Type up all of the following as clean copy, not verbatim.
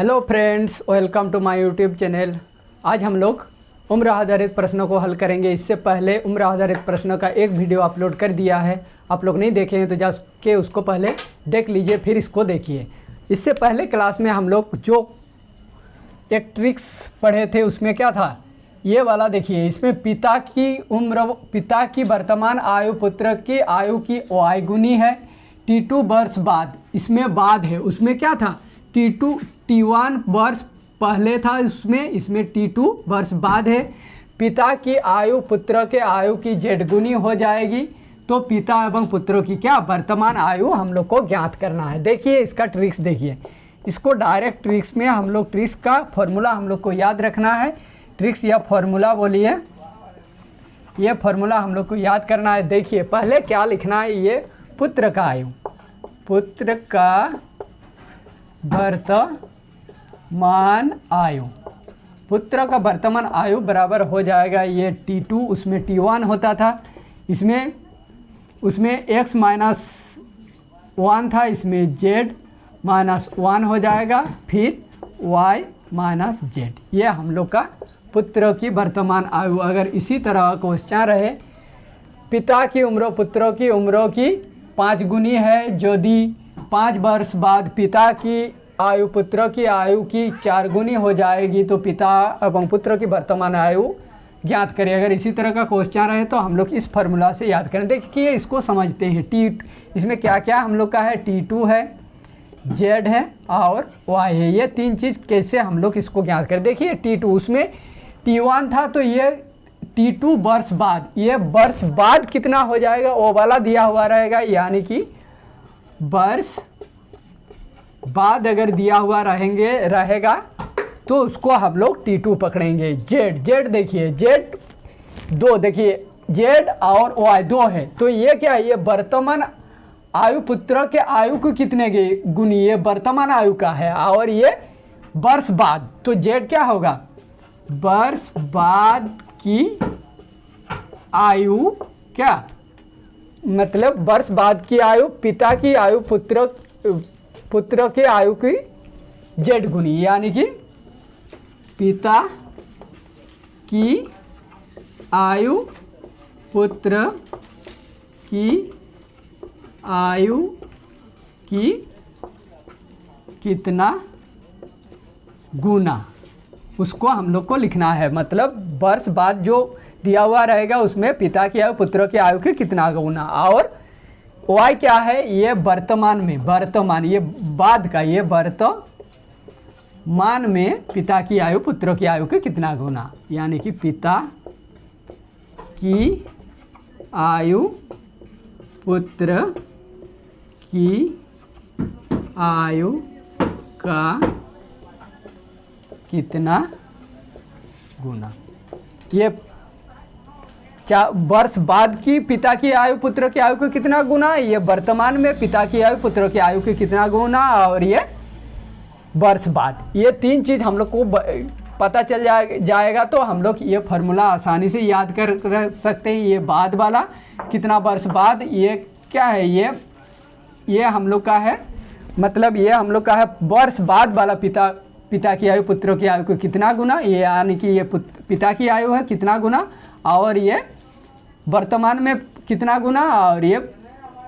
Hello friends, welcome to my YouTube channel. आज हम लोग उम्र आधारित प्रश्नों को हल करेंगे। इससे पहले उम्र आधारित प्रश्नों का एक वीडियो अपलोड कर दिया है, आप लोग नहीं देखे हैं तो जाके उसको पहले देख लीजिए, फिर इसको देखिए। इससे पहले क्लास में हम लोग जो एक ट्रिक्स पढ़े थे उसमें क्या था, ये वाला देखिए। इसमें पिता की उम्र, पिता की वर्तमान आयु पुत्र की आयु की वाई गुनी है T2 वर्ष बाद। इसमें बाद है, उसमें क्या था T1 वर्ष पहले था, इसमें T2 वर्ष बाद है। पिता की आयु पुत्र के आयु की जेड गुनी हो जाएगी, तो पिता एवं पुत्रों की क्या वर्तमान आयु हम लोग को ज्ञात करना है। देखिए इसका ट्रिक्स देखिए, इसको डायरेक्ट ट्रिक्स में हम लोग ट्रिक्स का फॉर्मूला हम लोग को याद रखना है। ट्रिक्स या फॉर्मूला बोलिए, ये फॉर्मूला हम लोग को याद करना है। देखिए पहले क्या लिखना है, ये पुत्र का आयु, पुत्र का वर्तमान आयु, पुत्र का वर्तमान आयु बराबर हो जाएगा ये T2, उसमें T1 होता था, उसमें x माइनस 1 था, इसमें z माइनस 1 हो जाएगा, फिर y माइनस z। ये हम लोग का पुत्र की वर्तमान आयु। अगर इसी तरह क्वेश्चन रहे पिता की उम्र पुत्रों की उम्रों की 5 गुनी है, यदि 5 वर्ष बाद पिता की आयु पुत्र की आयु की 4 गुनी हो जाएगी, तो पिता एवं पुत्र की वर्तमान आयु ज्ञात करें। अगर इसी तरह का क्वेश्चन रहे तो हम लोग इस फार्मूला से याद करें। देखिए इसको समझते हैं। इसमें क्या क्या हम लोग का है, T2 है, Z है और Y है। ये 3 चीज़ कैसे हम लोग इसको ज्ञात करें। देखिए T2, उसमें T1 था, तो ये T2 वर्ष बाद, ये वर्ष बाद कितना हो जाएगा वो वाला दिया हुआ रहेगा, यानी कि वर्ष बाद अगर दिया हुआ रहेगा तो उसको हम लोग T2 पकड़ेंगे। Z देखिए, Z 2, देखिए Z और Y 2 है, तो ये क्या है, ये वर्तमान आयु पुत्र के आयु को कितने के गुनी, ये वर्तमान आयु का है, और ये वर्ष बाद, तो Z क्या होगा, वर्ष बाद की आयु, क्या मतलब वर्ष बाद की आयु, पिता की आयु पुत्र के आयु की जेड गुनी, यानी कि पिता की आयु पुत्र की आयु की कितना गुना, उसको हम लोग को लिखना है। मतलब वर्ष बाद जो दिया हुआ रहेगा उसमें पिता की आयु पुत्र की आयु की कितना गुना, और y क्या है, ये वर्तमान में, वर्तमान ये बाद का, ये वर्तमान में पिता की आयु पुत्र की आयु के कितना गुना, यानी कि पिता की आयु पुत्र की आयु का कितना गुना। ये वर्ष बाद की पिता की आयु पुत्र की आयु को कितना गुना, ये वर्तमान में पिता की आयु पुत्र की आयु की कितना गुना, और ये वर्ष बाद। ये 3 चीज़ हम लोग को पता चल जाएगा तो हम लोग ये फार्मूला आसानी से याद कर सकते हैं। ये बाद वाला कितना वर्ष बाद, ये क्या है, ये हम लोग का है, मतलब ये हम लोग का है वर्ष बाद वाला पिता की आयु पुत्रों की आयु को कितना गुना, ये यानी कि ये पिता की आयु है कितना गुना, और ये वर्तमान में कितना गुना, और ये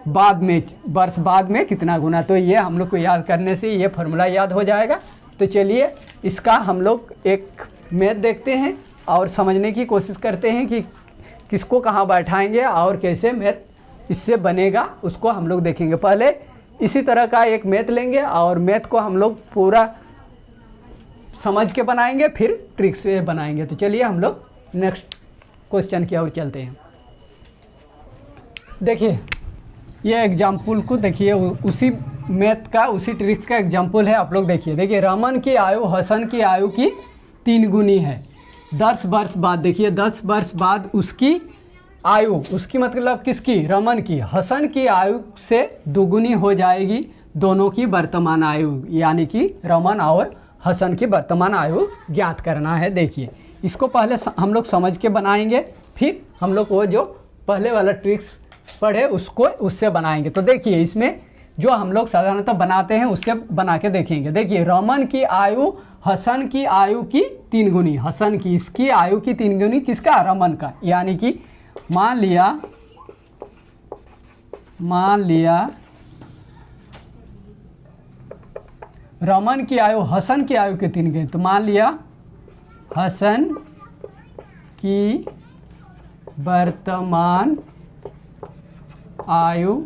बाद में वर्ष बाद में कितना गुना। तो ये हम लोग को याद करने से ये फार्मूला याद हो जाएगा। तो चलिए इसका हम लोग एक मैथ देखते हैं और समझने की कोशिश करते हैं कि किसको कहाँ बैठाएंगे और कैसे मैथ इससे बनेगा, उसको हम लोग देखेंगे। पहले इसी तरह का एक मैथ लेंगे और मैथ को हम लोग पूरा समझ के बनाएंगे, फिर ट्रिक से बनाएंगे। तो चलिए हम लोग नेक्स्ट क्वेश्चन की ओर चलते हैं। देखिए ये एग्जाम्पल को देखिए, उसी मैथ का उसी ट्रिक्स का एग्जाम्पल है। आप लोग देखिए रमन की आयु हसन की आयु की 3 गुनी है 10 वर्ष बाद। देखिए 10 वर्ष बाद उसकी आयु, उसकी मतलब किसकी, रमन की, हसन की आयु से 2 गुनी हो जाएगी, दोनों की वर्तमान आयु, यानी कि रमन और हसन की वर्तमान आयु ज्ञात करना है। देखिए इसको पहले हम लोग समझ के बनाएंगे, फिर हम लोग वो जो पहले वाला ट्रिक्स पढ़े उसको उससे बनाएंगे। तो देखिए इसमें जो हम लोग साधारणतः बनाते हैं उससे बना के देखेंगे। देखिए रमन की आयु हसन की आयु की 3 गुनी, हसन की इसकी आयु की 3 गुनी किसका, रमन का। यानी कि मान लिया रमन की आयु हसन की आयु के 3 गुनी, तो मान लिया हसन की वर्तमान आयु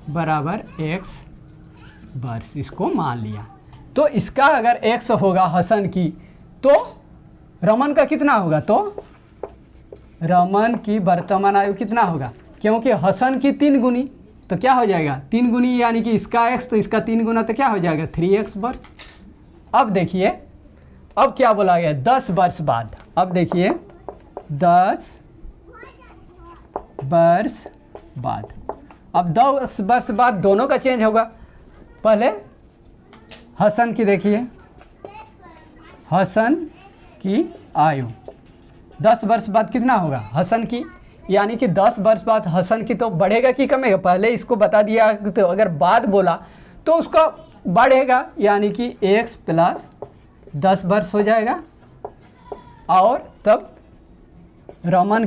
बराबर x वर्ष, इसको मान लिया। तो इसका अगर x होगा हसन की, तो रमन का कितना होगा, तो रमन की वर्तमान आयु कितना होगा, क्योंकि हसन की 3 गुनी, तो क्या हो जाएगा 3 गुनी, यानी कि इसका x तो इसका 3 गुना, तो क्या हो जाएगा 3x वर्ष। अब देखिए अब क्या बोला गया 10 वर्ष बाद। अब देखिए 10 वर्ष बाद, अब 10 वर्ष बाद दोनों का चेंज होगा। पहले हसन की देखिए, हसन की आयु 10 वर्ष बाद कितना होगा हसन की, यानी कि 10 वर्ष बाद हसन की तो बढ़ेगा कि कमेगा, पहले इसको बता दिया। तो अगर बाद बोला तो उसका बढ़ेगा, यानी कि x प्लस 10 वर्ष हो जाएगा, और तब रमन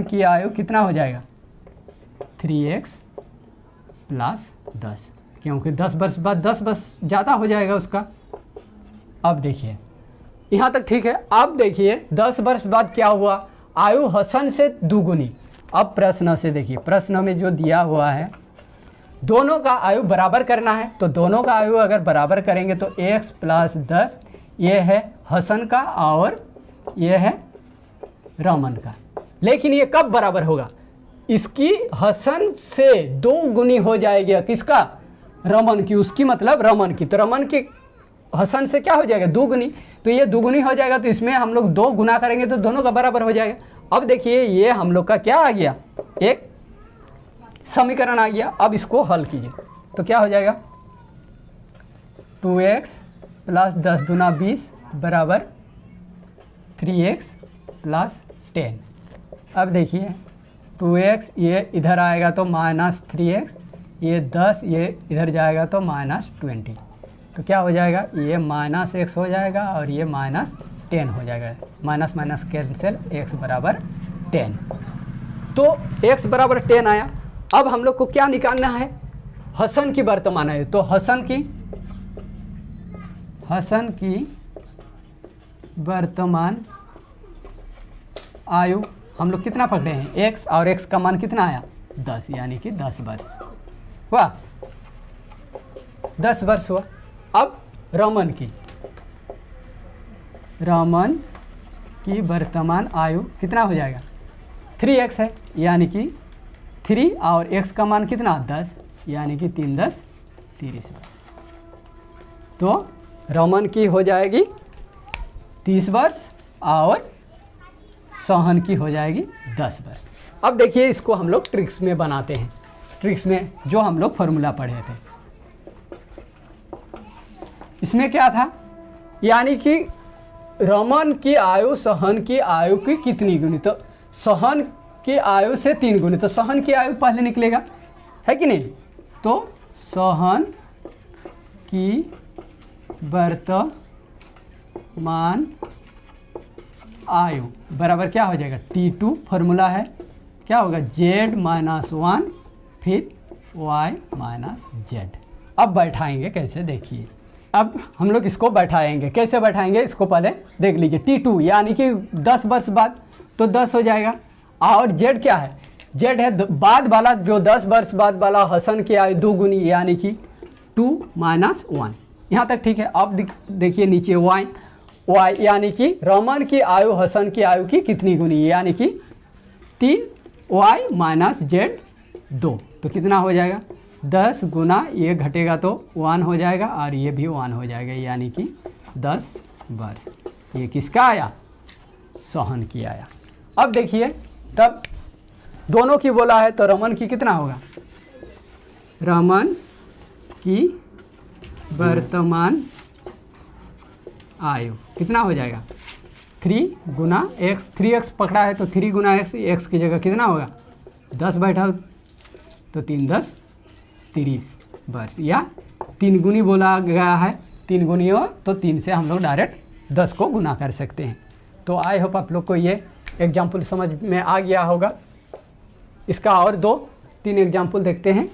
की आयु कितना हो जाएगा 3x प्लस 10, क्योंकि 10 वर्ष बाद 10 वर्ष ज़्यादा हो जाएगा उसका। अब देखिए यहाँ तक ठीक है। अब देखिए 10 वर्ष बाद क्या हुआ, आयु हसन से 2 गुनी। अब प्रश्न से देखिए, प्रश्न में जो दिया हुआ है दोनों का आयु बराबर करना है, तो दोनों का आयु अगर बराबर करेंगे तो x प्लस 10 ये है हसन का और ये है रमन का। लेकिन ये कब बराबर होगा, इसकी हसन से 2 गुनी हो जाएगी किसका, रमन की, उसकी मतलब रमन की। तो रमन की हसन से क्या हो जाएगा 2 गुनी, तो ये 2 गुनी हो जाएगा, तो इसमें हम लोग 2 गुना करेंगे तो दोनों का बराबर हो जाएगा। अब देखिए ये हम लोग का क्या आ गया, एक समीकरण आ गया। अब इसको हल कीजिए तो क्या हो जाएगा 2x प्लस 10 दूना 20 बराबर 3x प्लस 10। अब देखिए 2x ये इधर आएगा तो माइनस 3x, ये 10 ये इधर जाएगा तो माइनस 20, तो क्या हो जाएगा ये माइनस x हो जाएगा और ये माइनस 10 हो जाएगा, माइनस माइनस कैंसिल, x बराबर 10। तो x बराबर 10 आया। अब हम लोग को क्या निकालना है, हसन की वर्तमान आयु। तो हसन की वर्तमान आयु हम लोग कितना पकड़े हैं x, और x का मान कितना आया 10, यानी कि 10 वर्ष हुआ, 10 वर्ष हुआ। अब रमन की वर्तमान आयु कितना हो जाएगा 3x है, यानी कि 3 और x का मान कितना 10, यानी कि 3 10 30 वर्ष। तो रमन की हो जाएगी 30 वर्ष और सोहन की हो जाएगी 10 वर्ष। अब देखिए इसको हम लोग ट्रिक्स में बनाते हैं, ट्रिक्स में जो हम लोग फॉर्मूला पढ़े थे, इसमें क्या था, यानी कि रमन की आयु सोहन की आयु की कितनी गुनी, तो सोहन की आयु से 3 गुनी, तो सोहन की आयु पहले निकलेगा, है कि नहीं। तो सोहन की वर्तमान आयु बराबर क्या हो जाएगा T2, फॉर्मूला है क्या होगा Z माइनस 1 फिर Y माइनस Z। अब बैठाएंगे कैसे देखिए, अब हम लोग इसको बैठाएंगे, कैसे बैठाएंगे इसको पहले देख लीजिए। T2 यानी कि 10 वर्ष बाद, तो 10 हो जाएगा, और Z क्या है, Z है बाद वाला, जो 10 वर्ष बाद वाला हसन की आयु 2 गुनी, यानी कि 2 माइनस 1। यहाँ तक ठीक है। अब देखिए नीचे Y यानी कि रमन की आयु हसन की आयु की कितनी गुनी, यानी कि 3y माइनस Z 2, तो कितना हो जाएगा 10 गुना, ये घटेगा तो 1 हो जाएगा और ये भी 1 हो जाएगा, यानी कि 10 वर्ष। ये किसका आया, सोहन की आया। अब देखिए तब दोनों की बोला है, तो रमन की कितना होगा, रमन की वर्तमान आयु कितना हो जाएगा 3 गुना x, 3x पकड़ा है तो 3 गुना x, x की जगह कितना होगा 10 बैठा तो 3 10 30 वर्ष, या 3 गुनी बोला गया है, 3 गुनी हो तो 3 से हम लोग डायरेक्ट 10 को गुना कर सकते हैं। तो आई होप आप लोग को ये एग्जाम्पल समझ में आ गया होगा। इसका और 2-3 एग्जाम्पल देखते हैं।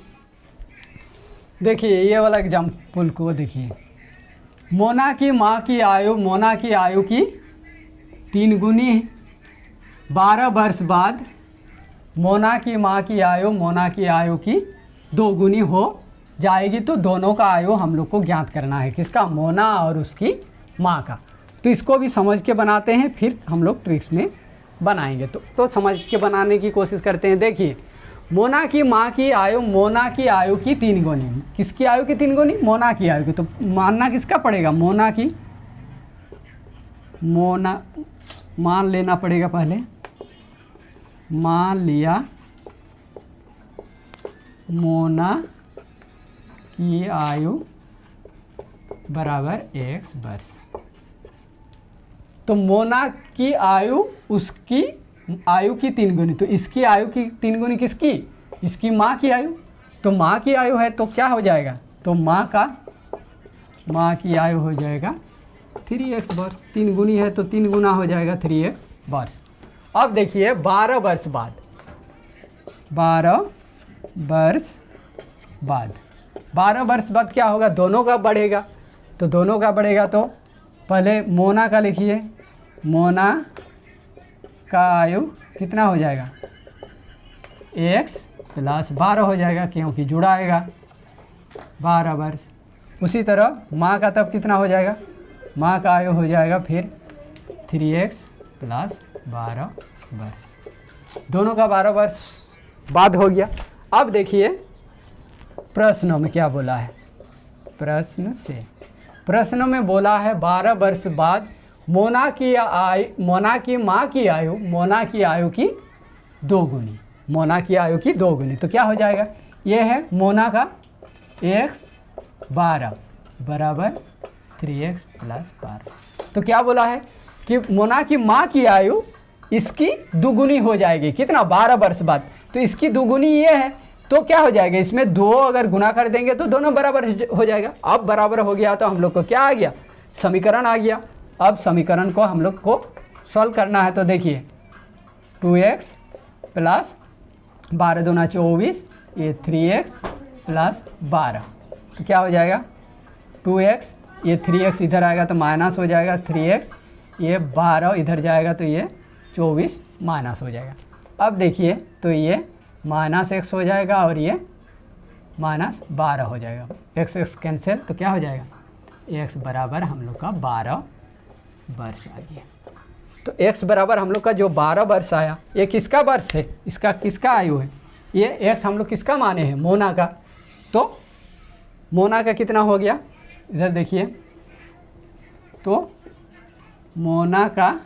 देखिए ये वाला एग्जाम्पल को देखिए, मोना की माँ की आयु की 3 गुनी 12 वर्ष बाद मोना की माँ की आयु की 2 गुनी हो जाएगी। तो दोनों का आयु हम लोग को ज्ञात करना है, किसका, मोना और उसकी माँ का। तो इसको भी समझ के बनाते हैं, फिर हम लोग ट्रिक्स में बनाएंगे। तो समझ के बनाने की कोशिश करते हैं। देखिए मोना की माँ की आयु की 3 गुनी, किसकी आयु की 3 गुनी, मोना की आयु की। तो मानना किसका पड़ेगा, मान लेना पड़ेगा पहले, मान लिया मोना की आयु बराबर x वर्ष। तो मोना की आयु उसकी आयु की 3 गुनी, तो इसकी आयु की 3 गुनी किसकी, इसकी माँ की आयु। तो माँ की आयु है तो क्या हो जाएगा, तो माँ की आयु हो जाएगा 3x वर्ष। 3 गुनी है तो 3 गुना हो जाएगा 3x वर्ष। अब देखिए 12 वर्ष बाद 12 वर्ष बाद क्या होगा, दोनों का बढ़ेगा। तो दोनों का बढ़ेगा तो पहले मोना का लिखिए, मोना का आयु कितना हो जाएगा, x प्लस 12 हो जाएगा, क्योंकि जुड़ा आएगा 12 वर्ष। उसी तरह माँ का तब कितना हो जाएगा, माँ का आयु हो जाएगा फिर 3x प्लस 12 वर्ष। दोनों का 12 वर्ष बाद हो गया। अब देखिए प्रश्नों में क्या बोला है, प्रश्न में बोला है 12 वर्ष बाद मोना की माँ की आयु की 2 गुनी, मोना की आयु की 2 गुनी। तो क्या हो जाएगा, ये है मोना का x 12 बराबर 3x प्लस 12। तो क्या बोला है कि मोना की माँ की आयु इसकी 2 गुनी हो जाएगी, कितना, 12 वर्ष बाद। तो इसकी 2 गुनी ये है, तो क्या हो जाएगा, इसमें 2 अगर गुना कर देंगे तो दोनों बराबर हो जाएगा। अब बराबर हो गया तो हम लोग को क्या आ गया, समीकरण आ गया। अब समीकरण को हम लोग को सॉल्व करना है। तो देखिए 2x प्लस 12 दूना 24, ये 3x प्लस 12। तो क्या हो जाएगा 2x, ये 3x इधर आएगा तो माइनस हो जाएगा 3x, ये 12 इधर जाएगा तो ये 24 माइनस हो जाएगा। अब देखिए तो ये माइनस x हो जाएगा और ये माइनस 12 हो जाएगा, x कैंसिल। तो क्या हो जाएगा, x बराबर हम लोग का 12 वर्ष आ गया। तो x बराबर हम लोग का जो 12 वर्ष आया, ये किसका वर्ष है, इसका किसका आयु है, ये x हम लोग किसका माने हैं, मोना का। तो मोना का कितना हो गया, इधर देखिए, तो मोना का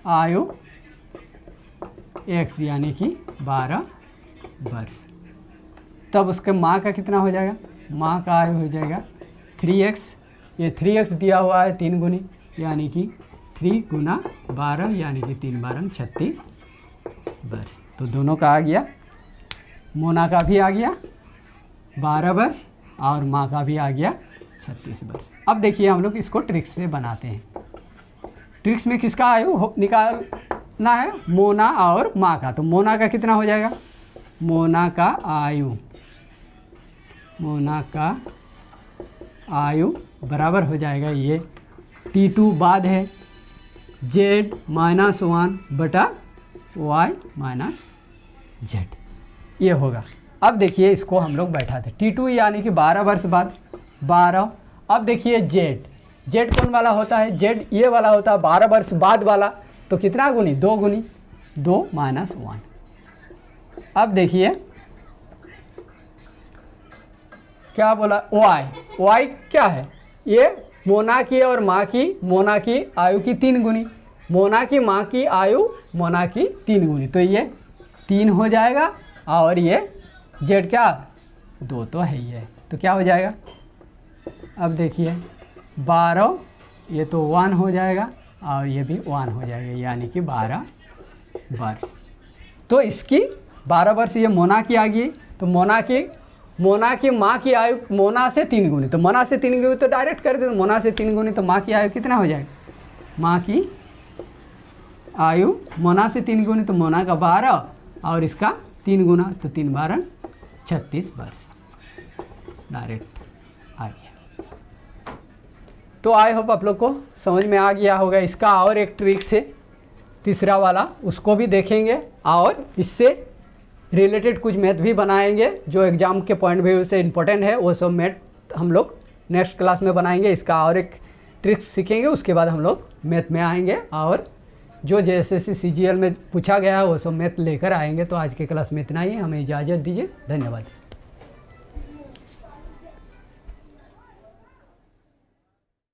आयु x यानी कि 12 वर्ष। तब उसके माँ का कितना हो जाएगा, माँ का आयु हो जाएगा 3x, ये 3x दिया हुआ है 3 गुनी, यानी कि 3 गुना 12 यानी कि 3 12 36 वर्ष। तो दोनों का आ गया, मोना का भी आ गया 12 वर्ष और माँ का भी आ गया 36 वर्ष। अब देखिए हम लोग इसको ट्रिक्स से बनाते हैं। ट्रिक्स में किसका आयु निकालना है, मोना और माँ का। तो मोना का कितना हो जाएगा, मोना का आयु बराबर हो जाएगा, ये T2 बाद है z माइनस 1 बटा y माइनस z, ये होगा। अब देखिए इसको हम लोग बैठाते, T2 यानी कि 12 वर्ष बाद 12। अब देखिए z कौन वाला होता है, z ये वाला होता है 12 वर्ष बाद वाला। तो कितना गुनी, 2 गुनी, 2 माइनस 1। अब देखिए क्या बोला, y क्या है, ये मोना की और माँ की, मोना की आयु की 3 गुनी, मोना की माँ की आयु मोना की 3 गुनी। तो ये 3 हो जाएगा और ये z क्या 2 तो है ही है। तो क्या हो जाएगा, अब देखिए 12, ये तो 1 हो जाएगा और ये भी 1 हो जाएगा, यानी कि 12 वर्ष। तो इसकी 12 वर्ष ये मोना की आ गई। तो मोना की मोना की माँ की आयु मोना से 3 गुनी, तो मोना से 3 गुनी तो डायरेक्ट कर दे, तो मोना से 3 गुनी, तो माँ की आयु कितना हो जाएगा, माँ की आयु मोना से 3 गुनी, तो मोना का 12 और इसका 3 गुना, तो 3 12 36 वर्ष डायरेक्ट आ गया। तो आई होप आप लोग को समझ में आ गया होगा। इसका और एक ट्रिक से तीसरा वाला उसको भी देखेंगे और इससे रिलेटेड कुछ मैथ भी बनाएंगे जो एग्जाम के पॉइंट व्यू से इम्पोर्टेंट है, वो सब मैथ हम लोग नेक्स्ट क्लास में बनाएंगे। इसका और एक ट्रिक्स सीखेंगे, उसके बाद हम लोग मैथ में आएंगे और जो JSSC CGL में पूछा गया है वो सब मैथ लेकर आएंगे। तो आज के क्लास में इतना ही, हमें इजाज़त दीजिए, धन्यवाद।